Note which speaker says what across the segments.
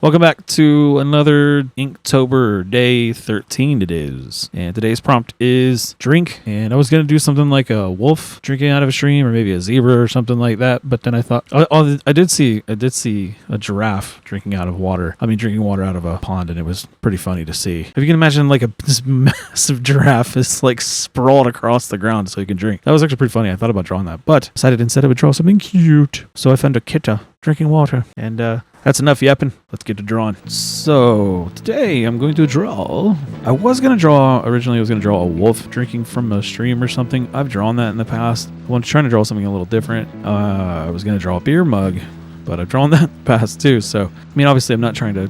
Speaker 1: Welcome back to another Inktober day 13 it is. And today's prompt is drink. And I was going to do something like a wolf drinking out of a stream or maybe a zebra or something like that. But then I thought, I did see a giraffe drinking water out of a pond, and it was pretty funny to see. If you can imagine like this massive giraffe is like sprawled across the ground so you can drink. That was actually pretty funny. I thought about drawing that, but decided instead I would draw something cute. So I found a kitta drinking water, and that's enough yapping. Let's get to drawing. So today I'm going to draw. Originally I was going to draw a wolf drinking from a stream or something. I've drawn that in the past. I'm trying to draw something a little different. I was going to draw a beer mug, but I've drawn that in the past too. So, I mean, obviously I'm not trying to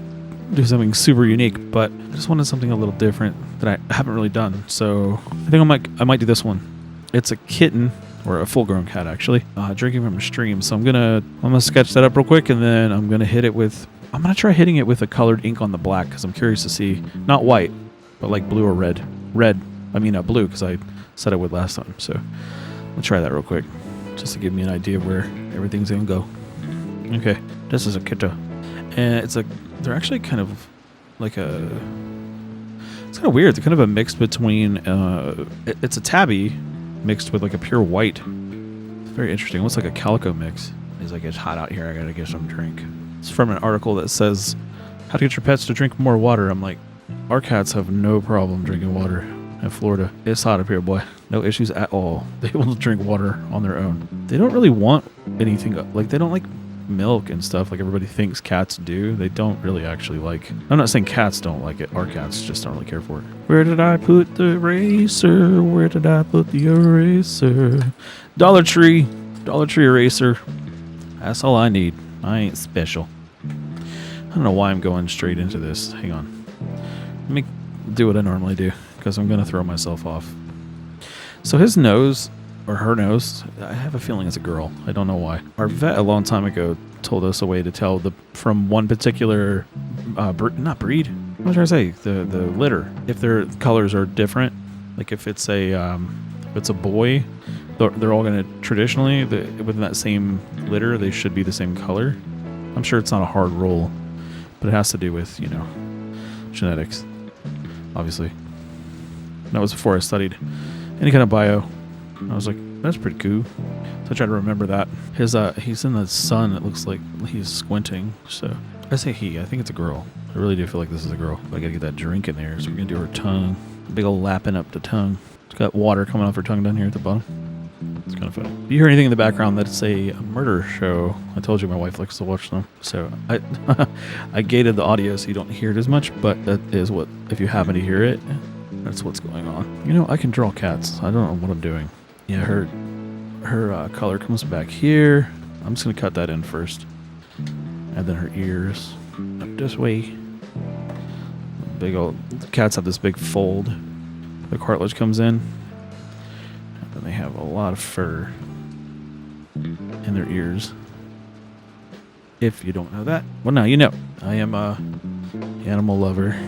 Speaker 1: do something super unique, but I just wanted something a little different that I haven't really done. So I think I might do this one. It's a kitten, or a full-grown cat actually, drinking from a stream. So I'm gonna sketch that up real quick, and then I'm gonna try hitting it with a colored ink on the black, because I'm curious to see, not white, but like blue or red. Blue, because I said I would last time. So I'll try that real quick, just to give me an idea of where everything's gonna go. Okay, this is a kitta, and they're actually kind of like it's kind of weird. They're kind of a mix between it's a tabby mixed with like a pure white. It's very interesting. It looks like a calico mix. He's like, it's hot out here, I gotta get some drink. It's from an article that says how to get your pets to drink more water. I'm like, our cats have no problem drinking water in Florida. It's hot up here, boy. No issues at all. They will drink water on their own. They don't really want anything, like they don't like milk and stuff like everybody thinks cats do. They don't really actually like. I'm not saying cats don't like it. Our cats just don't really care for it. Where did I put the eraser? Where did I put the eraser? Dollar Tree eraser. That's all I need. I ain't special. I don't know why I'm going straight into this. Hang on. Let me do what I normally do, because I'm going to throw myself off. So his nose, or her nose, I have a feeling it's a girl. I don't know why. Our vet a long time ago told us a way to tell from one particular not breed. What was I trying to say? The litter. If their colors are different, like if it's a boy, they're all going to traditionally within that same litter they should be the same color. I'm sure it's not a hard rule, but it has to do with genetics, obviously. That was before I studied any kind of bio. I was like, that's pretty cool. So I tried to remember that. He's in the sun. It looks like he's squinting. So I say he. I think it's a girl. I really do feel like this is a girl. I gotta get that drink in there. So we're gonna do her tongue. Big old lapping up the tongue. It's got water coming off her tongue down here at the bottom. It's kind of funny. If you hear anything in the background, that's a murder show. I told you my wife likes to watch them. So I gated the audio so you don't hear it as much. But that is what, if you happen to hear it, that's what's going on. I can draw cats. I don't know what I'm doing. Yeah, her color comes back here. I'm just going to cut that in first. And then her ears up this way. Big old cats have this big fold. The cartilage comes in. And then they have a lot of fur in their ears. If you don't know that, well, now you know. I am a animal lover.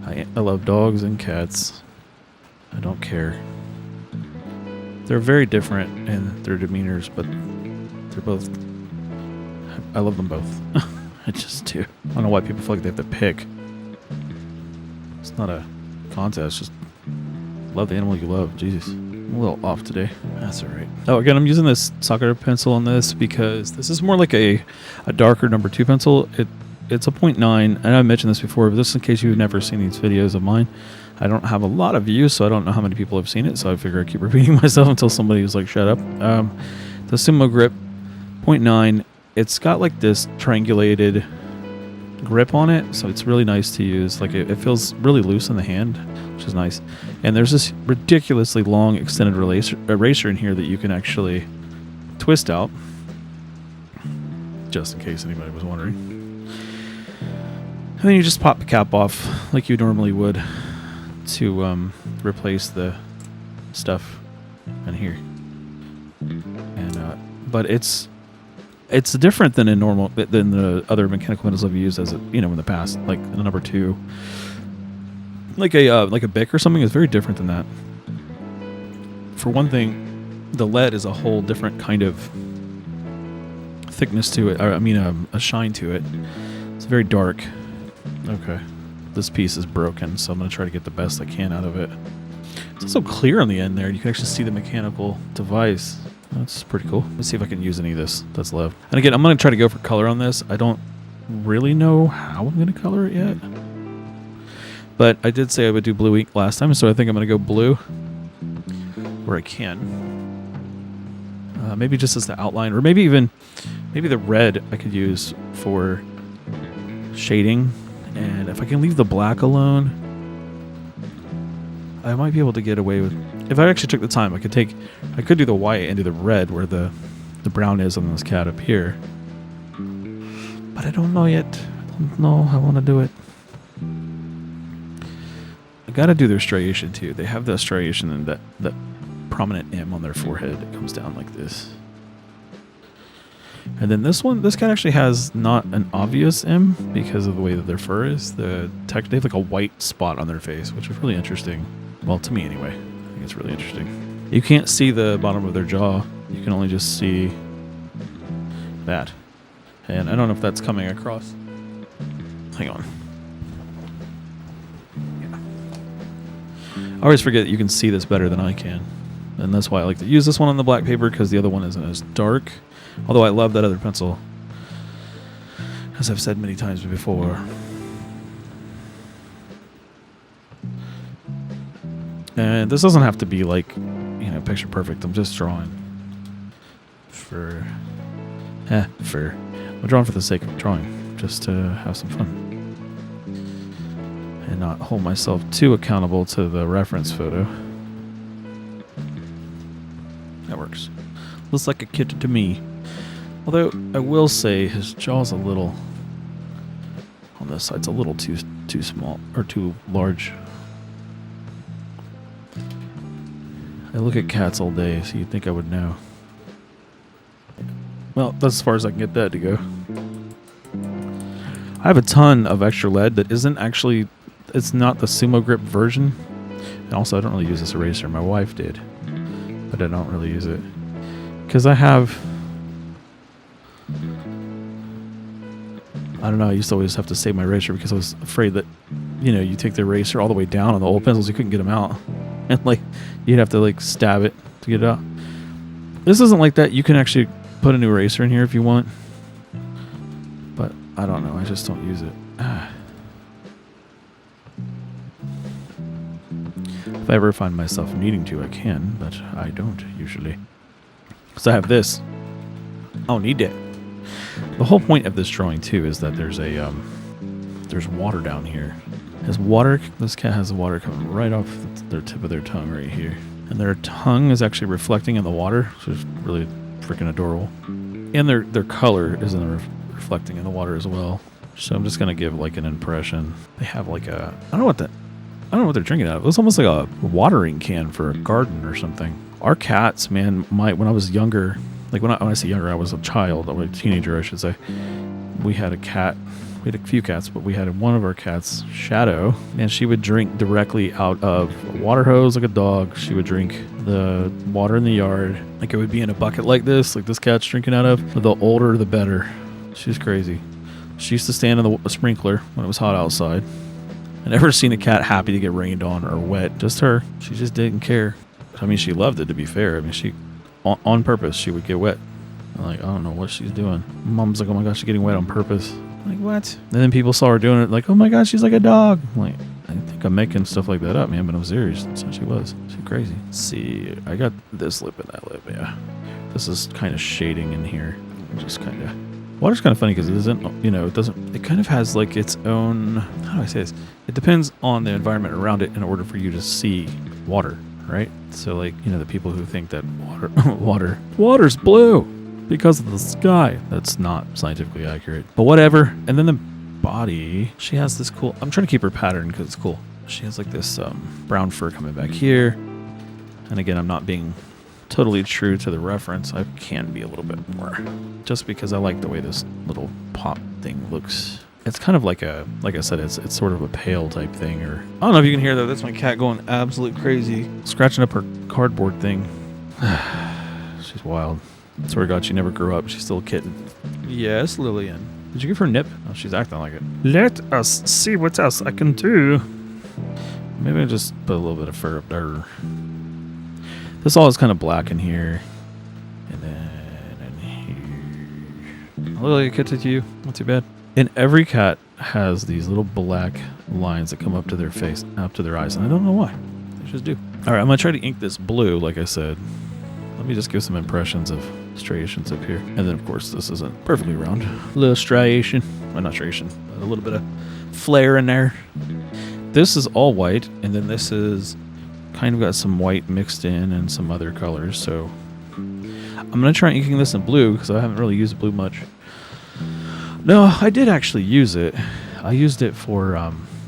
Speaker 1: I love dogs and cats. I don't care. They're very different in their demeanors, but they're both. I love them both. I just do. I don't know why people feel like they have to pick. It's not a contest. Just love the animal you love. Jesus. I'm a little off today. That's all right. Oh, again, I'm using this Sakura pencil on this because this is more like a darker number 2 pencil. It's a 0.9, and I mentioned this before, but just in case you've never seen these videos of mine, I don't have a lot of views, so I don't know how many people have seen it, so I figure I keep repeating myself until somebody is like, shut up. The Sumo grip, 0.9, it's got like this triangulated grip on it, so it's really nice to use. Like it feels really loose in the hand, which is nice. And there's this ridiculously long extended eraser in here that you can actually twist out, just in case anybody was wondering. And then you just pop the cap off like you normally would to replace the stuff in here. And but it's different than than the other mechanical pencils I've used in the past, like the number 2. Like a Bic or something is very different than that. For one thing, the lead is a whole different kind of thickness to it. A shine to it. So very dark. Okay. This piece is broken, so I'm going to try to get the best I can out of it. It's also clear on the end there. You can actually see the mechanical device. That's pretty cool. Let's see if I can use any of this that's left. And again, I'm going to try to go for color on this. I don't really know how I'm going to color it yet. But I did say I would do blue ink last time, so I think I'm going to go blue where I can. Maybe just as the outline, or maybe the red I could use for shading. And if I can leave the black alone, I might be able to get away with... If I actually took the time, I could do the white and do the red where the brown is on this cat up here. But I don't know yet. I don't know how I want to do it. I gotta do their striation too. They have the striation and that prominent M on their forehead. It comes down like this. And then this cat actually has not an obvious M because of the way that their fur is. They have like a white spot on their face, which is really interesting. Well, to me anyway. I think it's really interesting. You can't see the bottom of their jaw. You can only just see that. And I don't know if that's coming across. Hang on. I always forget that you can see this better than I can. And that's why I like to use this one on the black paper, because the other one isn't as dark. Although I love that other pencil, as I've said many times before. And this doesn't have to be like, picture perfect. I'm just drawing I'm drawing for the sake of drawing, just to have some fun. And not hold myself too accountable to the reference photo. That works. Looks like a kid to me. Although I will say his jaw's a little on this side. It's a little too small or too large. I look at cats all day, so you'd think I would know. Well, that's as far as I can get that to go. I have a ton of extra lead that isn't actually... It's not the Sumo grip version. And also, I don't really use this eraser. My wife did. But I don't really use it. Because I have... I don't know, I used to always have to save my eraser because I was afraid that, you take the eraser all the way down on the old pencils, you couldn't get them out. And, you'd have to, stab it to get it out. This isn't like that. You can actually put a new eraser in here if you want. But, I don't know. I just don't use it. If I ever find myself needing to, I can, but I don't usually. So I have this. I don't need it. The whole point of this drawing too is that there's water down here. This cat has water coming right off their tip of their tongue right here. And their tongue is actually reflecting in the water, which is really freaking adorable. And their color is reflecting in the water as well. So I'm just gonna give an impression. They have I don't know what they're drinking out of. It was almost like a watering can for a garden or something. Our cats, man, when I was younger, when I say younger, I was a child, or a teenager, I should say. We had a cat. We had a few cats, but we had one of our cats, Shadow, and she would drink directly out of a water hose like a dog. She would drink the water in the yard. It would be in a bucket like this cat's drinking out of. The older, the better. She's crazy. She used to stand in the sprinkler when it was hot outside. I never seen a cat happy to get rained on or wet. Just her. She just didn't care. I mean, she loved it, to be fair. I mean, she, on purpose, she would get wet. I don't know what she's doing. Mom's like, oh my gosh, she's getting wet on purpose. I'm like, what? And then people saw her doing it, oh my gosh, she's like a dog. I think I'm making stuff like that up, man, but I'm serious. That's how she was. She's crazy. Let's see, I got this lip and that lip, yeah. This is kind of shading in here. Just kind of... Water's kind of funny because it isn't, it kind of has its own, how do I say this? It depends on the environment around it in order for you to see water, right? So the people who think that water's blue because of the sky. That's not scientifically accurate, but whatever. And then the body, she has this cool, I'm trying to keep her pattern because it's cool. She has this brown fur coming back here. And again, I'm not being totally true to the reference. I can be a little bit more, just because I like the way this little pop thing looks. It's kind of like I said, it's sort of a pale type thing, or I don't know if you can hear that. That's my cat going absolute crazy, scratching up her cardboard thing. She's wild. Swear to God, she never grew up. She's still a kitten. Yes, Lillian. Did you give her a nip? Oh, she's acting like it. Let us see what else I can do. Maybe I just put a little bit of fur up there. This all is kind of black in here. And then in here. Look like a cat to you. Not too bad. And every cat has these little black lines that come up to their face, up to their eyes. And I don't know why. They just do. All right, I'm going to try to ink this blue, like I said. Let me just give some impressions of striations up here. And then, of course, this isn't perfectly round. A little striation. Well, not striation, but a little bit of flare in there. This is all white, and then this is kind of got some white mixed in and some other colors. So I'm going to try inking this in blue because I haven't really used blue much. No, I did actually use it. I used it for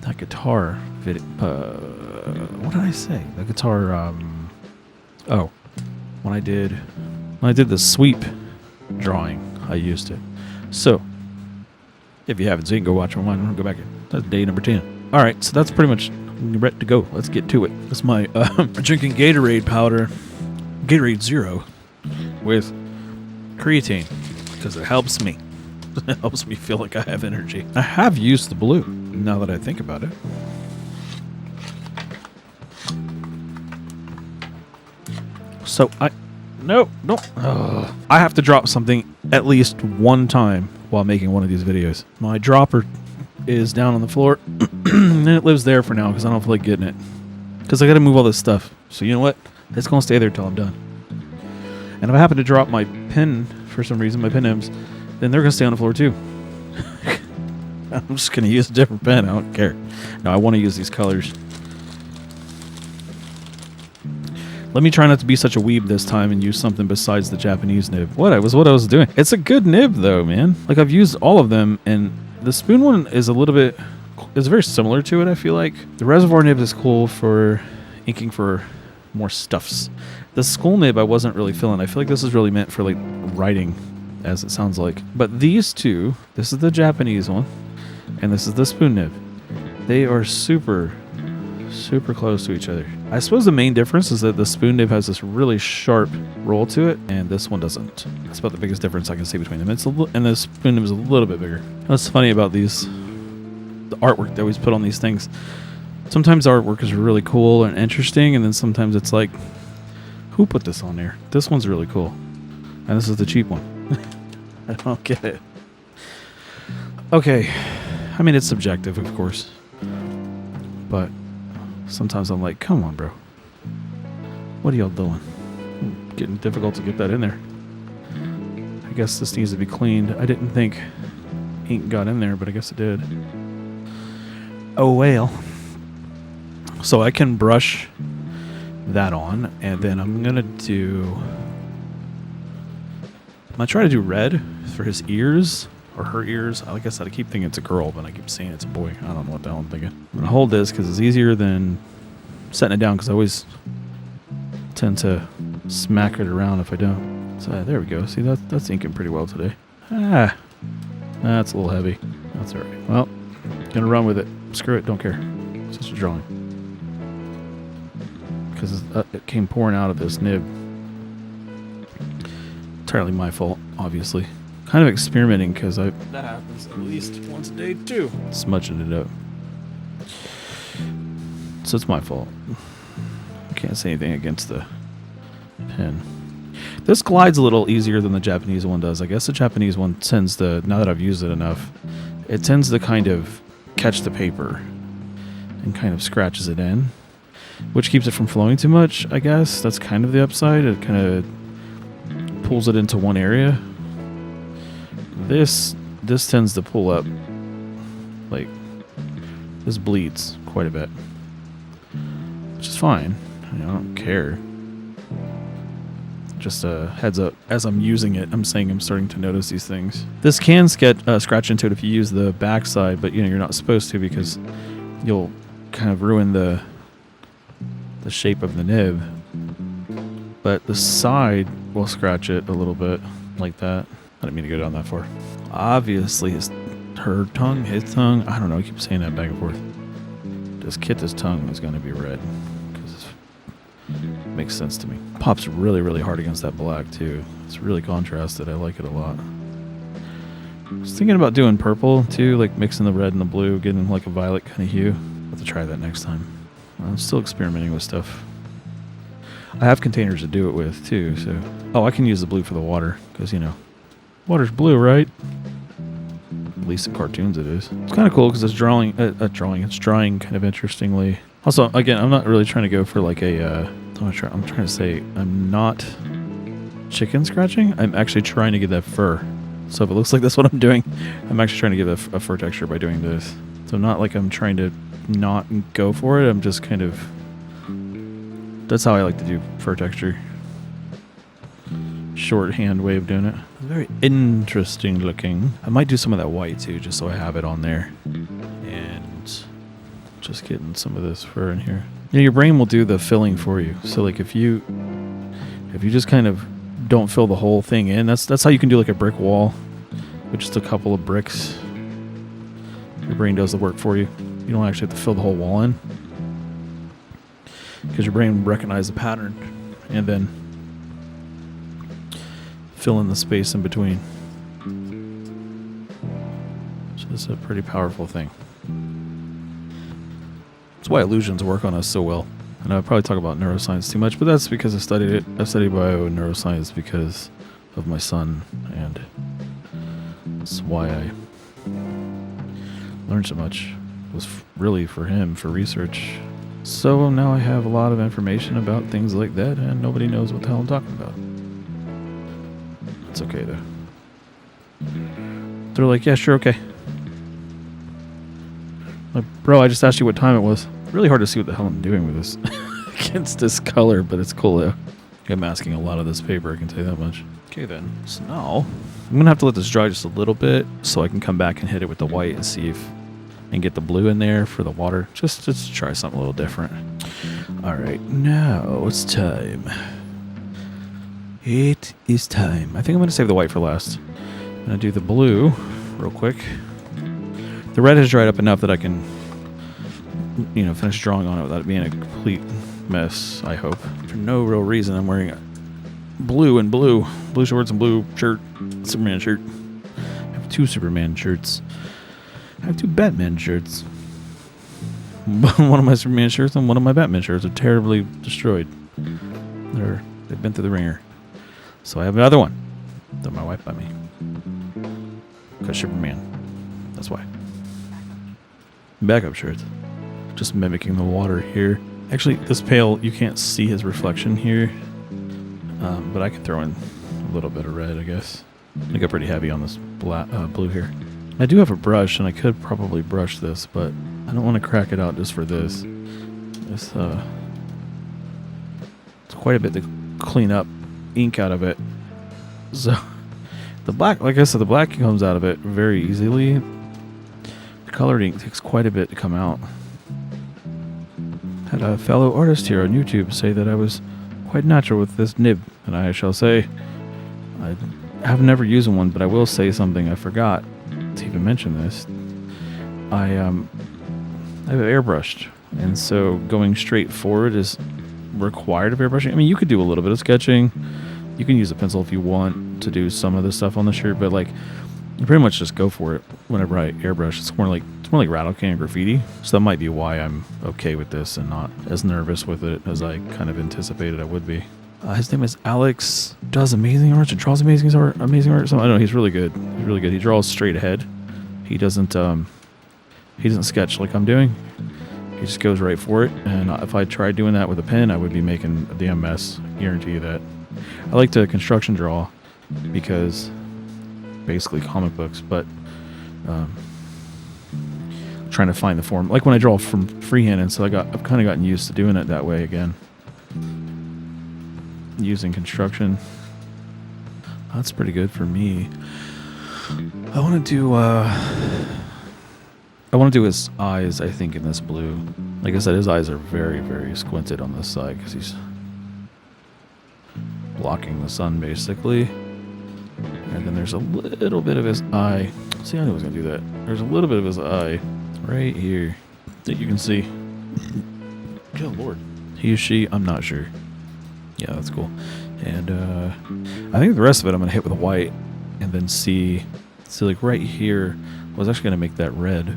Speaker 1: that guitar video. What did I say? The guitar. When I did the sweep drawing, I used it. So if you haven't seen, go watch my one. Go back in. That's day number 10. All right, so that's pretty much ready to go. Let's get to it. That's my drinking Gatorade powder, Gatorade Zero, with creatine because it helps me. It helps me feel like I have energy. I have used the blue now that I think about it. So no. I have to drop something at least one time while making one of these videos. My dropper is down on the floor and it lives there for now because I don't feel like getting it. Because I got to move all this stuff. So you know what? It's going to stay there till I'm done. And if I happen to drop my pen for some reason, my pen nibs, then they're going to stay on the floor too. I'm just going to use a different pen. I don't care. No, I want to use these colors. Let me try not to be such a weeb this time and use something besides the Japanese nib. What I was doing. It's a good nib though, man. Like I've used all of them, and the spoon one is a little bit, it's very similar to it, I feel like. The reservoir nib is cool for inking for more stuffs. The skull nib I wasn't really feeling. I feel like this is really meant for like writing, as it sounds like. But these two, this is the Japanese one, and this is the spoon nib. They are super close to each other. I suppose the main difference is that the spoon nib has this really sharp roll to it, and this one doesn't. That's about the biggest difference I can see between them. And the spoon nib is a little bit bigger. What's funny about the artwork they always put on these things. Sometimes the artwork is really cool and interesting, and then sometimes it's like, who put this on there? This one's really cool, and this is the cheap one. I don't get it. Okay, I mean it's subjective, of course, but sometimes I'm like, come on, bro. What are y'all doing? Getting difficult to get that in there. I guess this needs to be cleaned. I didn't think ink got in there, but I guess it did. Oh, well. So I can brush that on, and then I'm going to try to do red for his ears. Or her ears. Like I said, I keep thinking it's a girl, but I keep saying it's a boy. I don't know what the hell I'm thinking. I'm going to hold this because it's easier than setting it down because I always tend to smack it around if I don't. So there we go. See, that's inking pretty well today. That's a little heavy. That's all right. Well, going to run with it. Screw it. Don't care. It's just a drawing. Because it came pouring out of this nib. Entirely my fault, obviously. Kind of experimenting because that happens at least once a day too. Smudging it up. So it's my fault. Can't say anything against the pen. This glides a little easier than the Japanese one does. I guess the Japanese one tends to, now that I've used it enough, it tends to kind of catch the paper and kind of scratches it in, which keeps it from flowing too much, I guess. That's kind of the upside. It kind of pulls it into one area. This tends to pull up, like, this bleeds quite a bit, which is fine. I don't care. Just a heads up, as I'm using it, I'm saying I'm starting to notice these things. This can scratch into it if you use the back side, but you're not supposed to because you'll kind of ruin the shape of the nib. But the side will scratch it a little bit, like that. I didn't mean to go down that far. Obviously, his tongue, I don't know, I keep saying that back and forth. This Kit's tongue is going to be red. Because it makes sense to me. Pops really, really hard against that black, too. It's really contrasted. I like it a lot. I was thinking about doing purple too, like mixing the red and the blue, getting like a violet kind of hue. I'll have to try that next time. I'm still experimenting with stuff. I have containers to do it with too, so... Oh, I can use the blue for the water, because, you know, water's blue, right? At least in cartoons it is. It's kind of cool because it's it's drying kind of interestingly. Also, again, I'm not really trying to go for like a, I'm trying to say I'm not chicken scratching. I'm actually trying to get that fur. So if it looks like that's what I'm doing, I'm actually trying to give a fur texture by doing this. So not like I'm trying to not go for it. I'm just kind of, that's how I like to do fur texture. Shorthand way of doing it. Very interesting looking. I might do some of that white too, just so I have it on there. And just getting some of this fur in here. Yeah, your brain will do the filling for you. So like if you just kind of don't fill the whole thing in, that's how you can do like a brick wall with just a couple of bricks. Your brain does the work for you. You don't actually have to fill the whole wall in, because your brain will recognize the pattern and then fill in the space in between. So it's a pretty powerful thing. That's why illusions work on us so well. And I'll probably talk about neuroscience too much, but that's because I studied it. I studied bio and neuroscience because of my son, and that's why I learned so much. It was really for him, for research. So now I have a lot of information about things like that, and nobody knows what the hell I'm talking about. It's okay though. They're like, yeah, sure, okay. Like, bro, I just asked you what time it was. Really hard to see what the hell I'm doing with this against this color, but it's cool though. I'm masking a lot of this paper, I can tell you that much. Okay then, so now I'm gonna have to let this dry just a little bit so I can come back and hit it with the white and see if and get the blue in there for the water. Just to try something a little different. All right, now it's time. It is time. I think I'm gonna save the white for last. I'm gonna do the blue real quick. The red has dried up enough that I can, you know, finish drawing on it without it being a complete mess, I hope. For no real reason, I'm wearing blue shorts and blue shirt, Superman shirt. I have 2 Superman shirts. I have 2 Batman shirts. One of my Superman shirts and one of my Batman shirts are terribly destroyed. They've been through the ringer. So I have another one that my wife bought me. Because Superman. That's why. Backup shirts. Just mimicking the water here. Actually, this pail, you can't see his reflection here. But I can throw in a little bit of red, I guess. I got pretty heavy on this blue here. I do have a brush, and I could probably brush this, but I don't want to crack it out just for this. It's quite a bit to clean up ink out of it. So the black, like I said, the black comes out of it very easily. The colored ink takes quite a bit to come out. Had a fellow artist here on YouTube say that I was quite natural with this nib, and I shall say I have never used one, but I will say something I forgot to even mention this. I have airbrushed, and so going straight forward is required of airbrushing. I mean, you could do a little bit of sketching. You can use a pencil if you want to do some of the stuff on the shirt, but like you pretty much just go for it whenever I airbrush. It's more like rattle can graffiti. So that might be why I'm okay with this and not as nervous with it as I kind of anticipated I would be. His name is Alex. Does amazing art. Draws amazing art. So I don't know. He's really good. He's really good. He draws straight ahead. He doesn't sketch like I'm doing. He just goes right for it. And if I tried doing that with a pen, I would be making a damn mess. I guarantee you that. I like to construction draw because basically comic books, but trying to find the form. Like when I draw from freehand, and so I've kind of gotten used to doing it that way again. Using construction. That's pretty good for me. I want to do his eyes, I think, in this blue. Like I said, his eyes are very, very squinted on this side because he's blocking the sun, basically. And then there's a little bit of his eye. See, I knew I was going to do that. There's a little bit of his eye right here that you can see. Good Lord. He or she, I'm not sure. Yeah, that's cool. And I think the rest of it I'm going to hit with a white and then see See, like right here, I was actually going to make that red,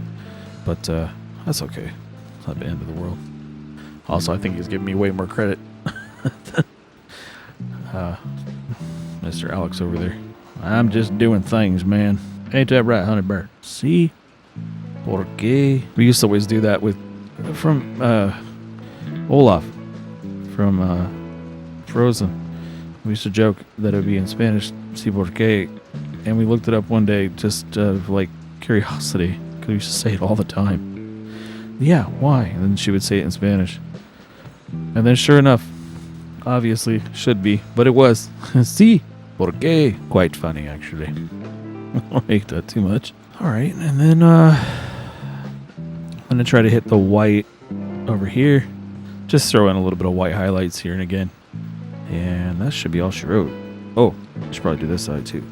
Speaker 1: but that's okay. It's not the end of the world. Also, I think he's giving me way more credit than Mr. Alex over there. I'm just doing things, man. Ain't that right, honey bear? See? Porque? We used to always do that from Olaf from Frozen. We used to joke that it would be in Spanish, si porque, and we looked it up one day just like curiosity, because we used to say it all the time. Yeah, why? And then she would say it in Spanish. And then sure enough, obviously, should be, but it was. Si porque. Quite funny, actually. I don't hate that too much. Alright, and then I'm going to try to hit the white over here. Just throw in a little bit of white highlights here and again. And that should be all she wrote. Oh, I should probably do this side too.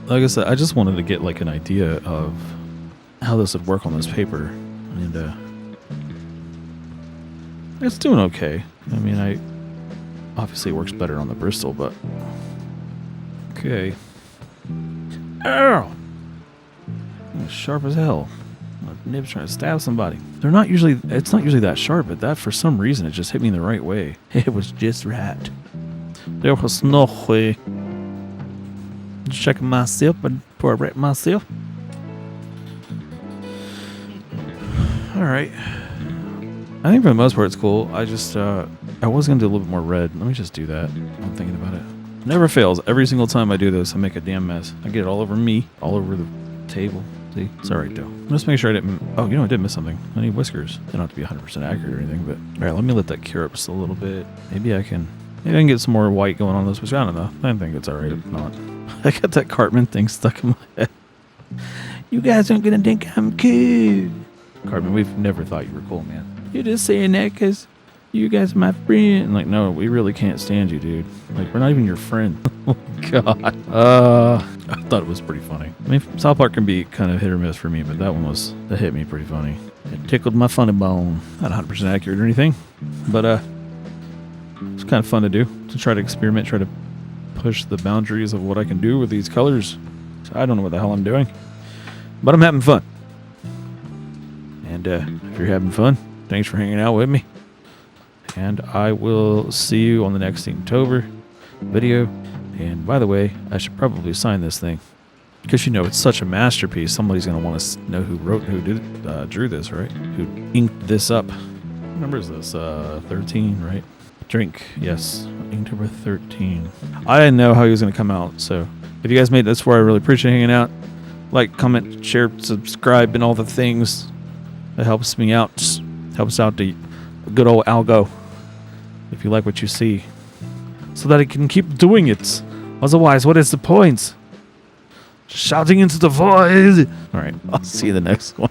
Speaker 1: Like I said, I just wanted to get like an idea of how this would work on this paper. And it's doing okay. I mean, obviously it works better on the Bristol, but okay. Ow! It's sharp as hell. My nib's trying to stab somebody. It's not usually that sharp, but that for some reason it just hit me in the right way. It was just right. There was no way. Just checking myself before I wreck myself. Alright. I think for the most part it's cool. I was gonna do a little bit more red. Let me just do that. I'm thinking about it. Never fails. Every single time I do this, I make a damn mess. I get it all over me, all over the table. See? It's alright though. Let's make sure I didn't... Oh, I did miss something. I need whiskers. They don't have to be 100% accurate or anything, but... Alright, let me let that cure up just a little bit. Maybe I can get some more white going on this whisker. I don't know. I think it's alright if not. I got that Cartman thing stuck in my head. You guys aren't gonna think I'm cool. Cartman, we've never thought you were cool, man. You're just saying that because you guys are my friend. Like, no, we really can't stand you, dude. Like, we're not even your friend. Oh, God. I thought it was pretty funny. I mean, South Park can be kind of hit or miss for me, but that hit me pretty funny. It tickled my funny bone. Not 100% accurate or anything, but it's kind of fun to do, to try to experiment, try to push the boundaries of what I can do with these colors. So I don't know what the hell I'm doing, but I'm having fun. And if you're having fun, thanks for hanging out with me. And I will see you on the next InkTober video. And by the way, I should probably sign this thing, because it's such a masterpiece. Somebody's going to want to know who drew this, right? Who inked this up. What number is this? 13, right? Drink, yes. InkTober 13. I didn't know how he was going to come out, so if you guys made this far, I really appreciate hanging out. Like, comment, share, subscribe, and all the things. That helps me out. Just helps out the good old algo. If you like what you see. So that I can keep doing it. Otherwise, what is the point? Shouting into the void. Alright, I'll see you in the next one.